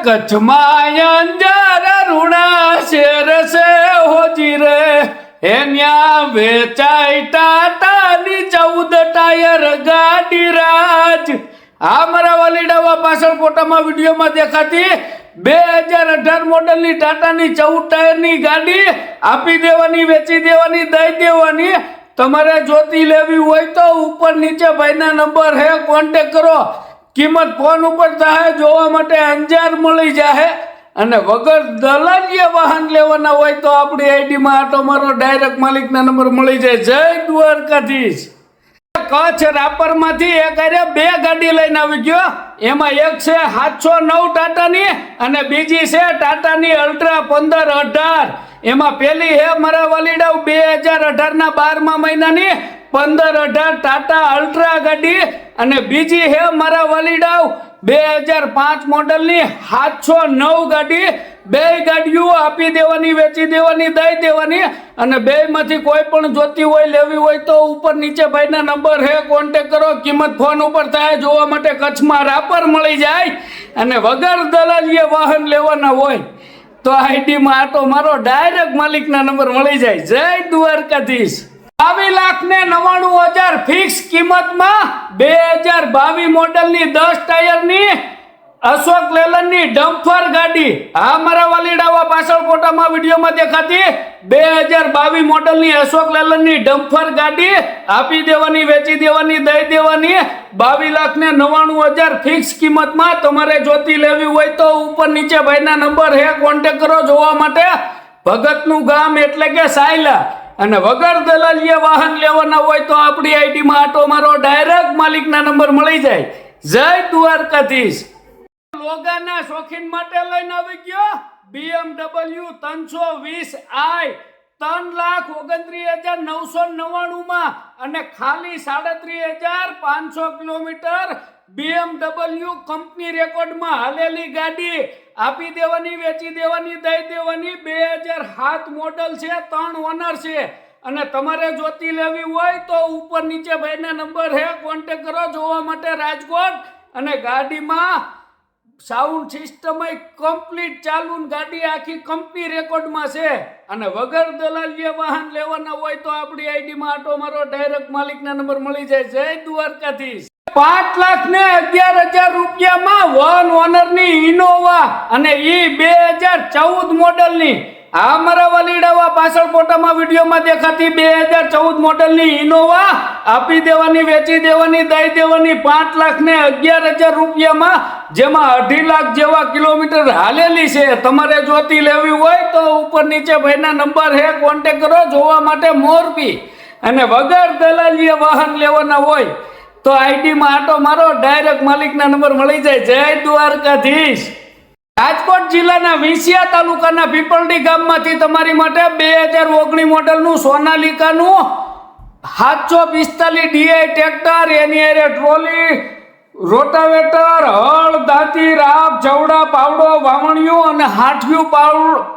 કચ્છમાં અંજાર રૂડા શેર છે હોજી રે એન્યા વેચાઈ ટાટાની 14 ટાયર ગાડી રાજ આ મારા વાલીડાવા પાછળ ફોટામાં વિડીયોમાં દેખાતી 2018 મોડલની ટાટાની 14 ટાયરની ગાડી આપી દેવાની, વેચી દેવાની, દઈ દેવાની. તમારે જોતી લેવી હોય તો ઉપર નીચે ભાઈના નંબર હે, કોન્ટેક કરો. કિંમત ફોન ઉપર થાય, જોવા માટે અંજાર મળી જાય. અને વગર દલાલીએ વાહન લેવાના હોય તો આપણી આઈડીમાં આટો મારો, ડાયરેક્ટ માલિકના નંબર મળી જાય. જય દ્વારકાધીશ. કચ્છ રાપરમાંથી એક અરે 2 ગાડી લઈને આવી ગયો. એમાં એક છે 709 ટાટાની અને બીજી છે ટાટાની અલ્ટ્રા 1518. એમાં પેલી હે મારા વાલીડા 2018 ના 12મા મહિનાની 1518 ટાટા અલ્ટ્રા ગાડી અને બીજી હે મારા વાલીડા 2005 મોડલની 709 ગાડી. 2 ગાડીઓ આપી દેવાની, વેચી દેવાની, દઈ દેવાની. અને 2 માંથી કોઈ પણ જોતી હોય, લેવી હોય તો ઉપર નીચે ભાઈના નંબર હે, કોન્ટેક કરો. કિંમત ફોન ઉપર થાય, જોવા માટે કચ્છમાં રાપર મળી જાય. અને વગર દલાલીએ વાહન લેવાના હોય તો આઈડીમાં આટો મારો, ડાયરેક્ટ માલિકના નંબર મળી જાય. જય દ્વારકાધીશ. 22,99,000 ફિક્સ કિંમતમાં 2022 મોડલની 10 ટાયરની અશોક લેલનની ડમ્ફર ગાડી. આ મારા વાલીડાવા પાછળ ફોટામાં વિડીયોમાં દેખાતી 2022 મોડલની અશોક લેલનની ડમ્ફર ગાડી આપી દેવાની, વેચી દેવાની, દઈ દેવાની. 22,99,000 ફિક્સ કિંમતમાં. તમારે જોતી લેવી હોય તો ઉપર નીચે ભાઈના નંબર હે, કોન્ટેક કરો. જોવા માટે ભગતનું ગામ એટલે કે સાયલા. અને વગર દલાલીએ વાહન લેવાના હોય તો આપણી આઈડીમાં આટો મારો, ડાયરેક્ટ માલિકના નંબર મળી જાય. જય દ્વારકાધીશ. લોગાના શોખીન માટે લઈને આવી ગયો BMW 320i 3,29,999 માં અને ખાલી 37,500 કિલોમીટર. BMW કંપની રેકોર્ડમાં હાલેલી ગાડી આપી દેવાની, વેચી દેવાની, દઈ દેવાની. 2007 મોડલ છે, 3 ઓનર છે. અને તમારે જોતી લેવી હોય તો ઉપર નીચે ભાઈના નંબર હે, કોન્ટેક કરો. જોવા માટે રાજકોટ. અને ગાડીમાં સાઉન્ડ સિસ્ટમ કમ્પ્લીટ ચાલુ, ગાડી આખી કંપની રેકોર્ડમાં છે. અને વગર દલાલીએ વાહન લેવાના હોય તો આપણી આઈડીમાં આટો મારો, ડાયરેક્ટ માલિકના નંબર મળી જાય. જય દ્વારકાધીશ. 5,11,000 રૂપિયામાં 1 ઓનરની ઇનોવા અને ઈ 2014 મોડલની. આ મારા વાલીડાવા પાછળ ફોટામાં વિડીયોમાં દેખાતી 2014 મોડલની ઇનોવા આપી દેવાની, વેચી દેવાની, દઈ દેવાની. 5,11,000 રૂપિયામાં, જેમાં 2.5 લાખ જેવા કિલોમીટર હાલેલી છે. તમારે જોતી લેવી હોય તો ઉપર નીચે ભાઈના નંબર હે, કોન્ટેક કરો. જોવા માટે મોરબી. અને વગર દલાલીએ વાહન લેવાના હોય તો આઈડીમાં આટો મારો, ડાયરેક્ટ માલિકના નંબર મળી જાય. જય દ્વારકાધીશ. રાજકોટ જિલ્લાના વિંસિયા તાલુકાના પીપલડી ગામમાંથી તમારી માટે 2019 મોડલનું સોનાલિકાનું 745 ડીઆઈ ટ્રેક્ટર, એની અરે ટ્રોલી, રોટાવેટર, હળ, દાંતી, રાપ, જવડા, પાવડો, વાવણિયું અને હાંઠિયું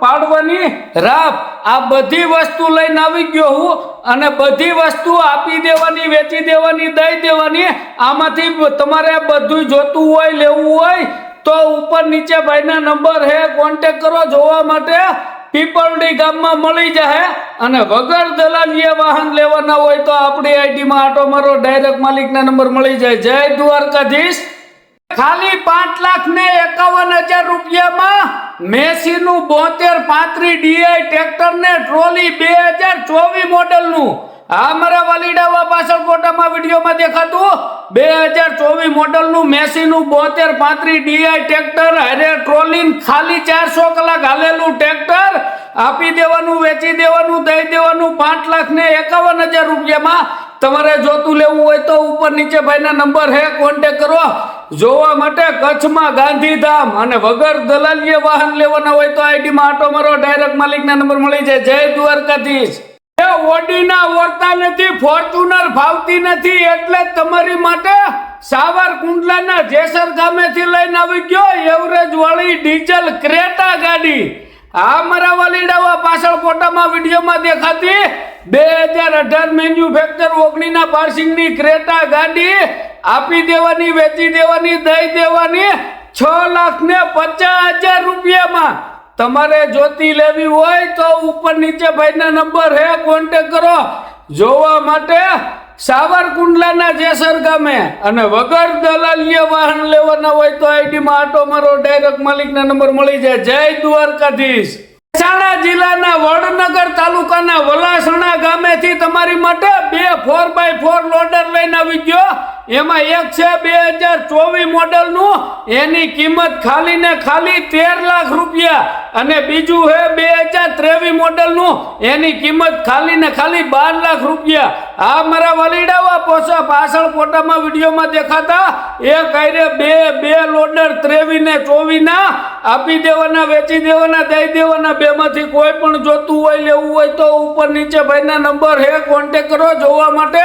પાડવાની રાપ, આ બધી વસ્તુ લઈને આવી ગયો હું. અને બધી વસ્તુ આપી દેવાની, વેચી દેવાની, દઈ દેવાની. આમાંથી તમારે બધું જોતું હોય, લેવું હોય તો ઉપર નીચે ભાઈના નંબર હે, કોન્ટેક કરો. જોવા માટે પીપલડી ગામમાં મળી જાય. અને વગર દલાલીએ વાહન લેવાના હોય તો આપણી આઈડીમાં આટો મારો, ડાયરેક્ટ માલિકના નંબર મળી જાય. જય દ્વારકાધીશ. ખાલી 5,51,000 રૂપિયામાં મેસીનું 7235 ડીઆઈ ટ્રેક્ટર ને ટ્રોલી 2024 મોડલનું. આ મારા વાલીડાવા પાછળ ફોટામાં વિડીયોમાં દેખાતું 2024 મોડલનું મેસીનું 7235 ડીઆઈ ટ્રેક્ટર, અરે ટ્રોલી, ખાલી 400 કલાક હાલેલું ટ્રેક્ટર આપી દેવાનું, વેચી દેવાનું, દઈ દેવાનું. 5,51,000 રૂપિયામાં. તમારે જોતું લેવું હોય તો ઉપર નીચે ભાઈના નંબર હે, કોન્ટેક કરો. જોવા માટે કચ્છમાં ગાંધીધામ. અને વગર દલાલીએ વાહન લેવાના હોય તો આઈડીમાં આટો મારો, ડાયરેક્ટ માલિકના નંબર મળી જાય. જય દ્વારકાધીશ. ઓડીના ઓરતા નથી, ફોર્ચ્યુનર ફાવતી નથી, એટલે તમારી માટે સાવરકુંડલાના જેસર ગામેથી લઈને આવી ગયો એવરેજ વાળી ડીઝલ ક્રેટા ગાડી. આ મારા વાલીડાવા પાછળ ફોટામાં વિડીયોમાં દેખાતી 2018 મેન્યુફેક્ચર 19 પાર્સિંગની ક્રેટા ગાડી આપી દેવાની, વેચી દેવાની, દઈ દેવાની. 6,50,000 રૂપિયામાં. તમારે જોતી લેવી હોય તો ઉપર નીચે ભાઈના નંબર હે, કોન્ટેક્ટ કરો. જોવા માટે સાવરકુંડલાના જેસર ગામે, અને વગર દલાલીએ વાહન લેવાના હોય તો આઈડીમાં આટો મારો, ડાયરેક્ટ માલિકના નંબર મળી જાય. જય દ્વારકાધીશ. મહેસાણા જિલ્લાના વડનગર તાલુકાના વલાસણા ગામેથી તમારી માટે 2 4x4 લોડર લઈને આવી ગયો. એમાં એક છે 2024 મોડલનું, એની કિંમત ખાલી ને ખાલી 13 લાખ રૂપિયા, અને બીજું છે 2023 મોડલનું, એની કિંમત ખાલી ને ખાલી 12 લાખ રૂપિયા. આ મારા વલીડાવા પોસા પાછળ ફોટામાં વિડીયોમાં દેખાતા એ કાયરે બે લોડર 23 ને 24 ના આપી દેવાના, વેચી દેવાના, દઈ દેવાના. બેમાંથી કોઈ પણ જોતું હોય, લેવું હોય તો ઉપર નીચે ભાઈના નંબર હે, કોન્ટેક્ટ કરો. જોવા માટે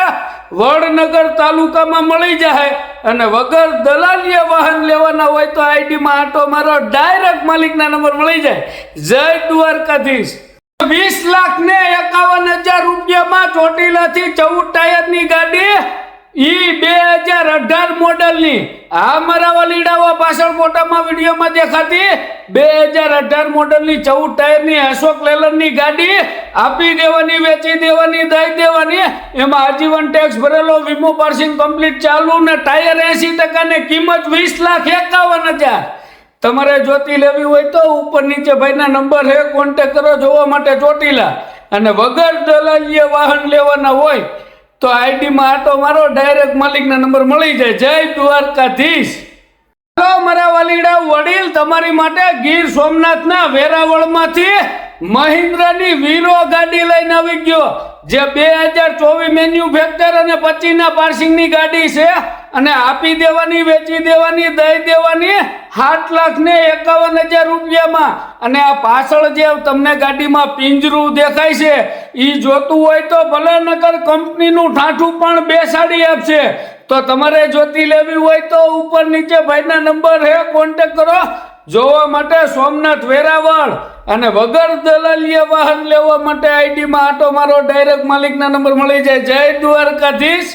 વડનગર તાલુકામાં મળી જાય, અને વગર દલાલીએ વાહન લેવાના હોય તો આઈડીમાં આટો મારો, ડાયરેક્ટ માલિકના નંબર મળી જાય. જય દ્વારકાધીશ. 20,51,000 રૂપિયામાં ચોટીલાથી 14 ટાયરની ગાડી, ઈ 2018 મોડલની. આ મારા વલીડાવા પાછળ ફોટામાં વિડીયોમાં દેખાતી 2018 મોડલની 14 ટાયરની અશોક લેલનની ગાડી આપી દેવાની, વેચી દેવાની, દઈ દેવાની. એમાં આજીવન ટેક્સ ભરેલો, વીમો પાર્સિંગ કમ્પ્લીટ ચાલુ, ને ટાયર 80% ને કિંમત 20,51,000. તમારે જોતી લેવી હોય તો ઉપર નીચે ભાઈના નંબર હે, કોન્ટેક્ટ કરો. જોવા માટે ચોટીલા, અને વગર દલાલીએ વાહન લેવાના હોય તો આઈડીમાં આટો મારો, ડાયરેક્ટ માલિકના નંબર મળી જાય. જય દ્વારકાધીશ. હાલો મારા વાલીડા વડીલ, તમારી માટે ગીર સોમનાથના વેરાવળમાંથી મહિન્દ્રાની વીરો ગાડી લઈને આવી ગયો, જે 2024 મેન્યુફેક્ચર અને 25 ના પાર્સિંગની ગાડી છે, અને આપી દેવાની, વેચી દેવાની, દઈ દેવાની 7,51,000 રૂપિયામાં. અને આ પાછળ જે તમને ગાડીમાં પિંજરું દેખાય છે, એ જોતું હોય તો ભલે નકર કંપનીનું ઠાઠું પણ બેસાડી આપશે. તો તમારે જોતી લેવી હોય તો ઉપર નીચે ભાઈના નંબર હે, કોન્ટેક્ટ કરો. જોવા માટે સોમનાથ વેરાવળ, અને વગર દલાલીએ વાહન લેવા માટે આઈડીમાં આટો મારો, ડાયરેક્ટ માલિકના નંબર મળી જાય. જય દ્વારકાધીશ.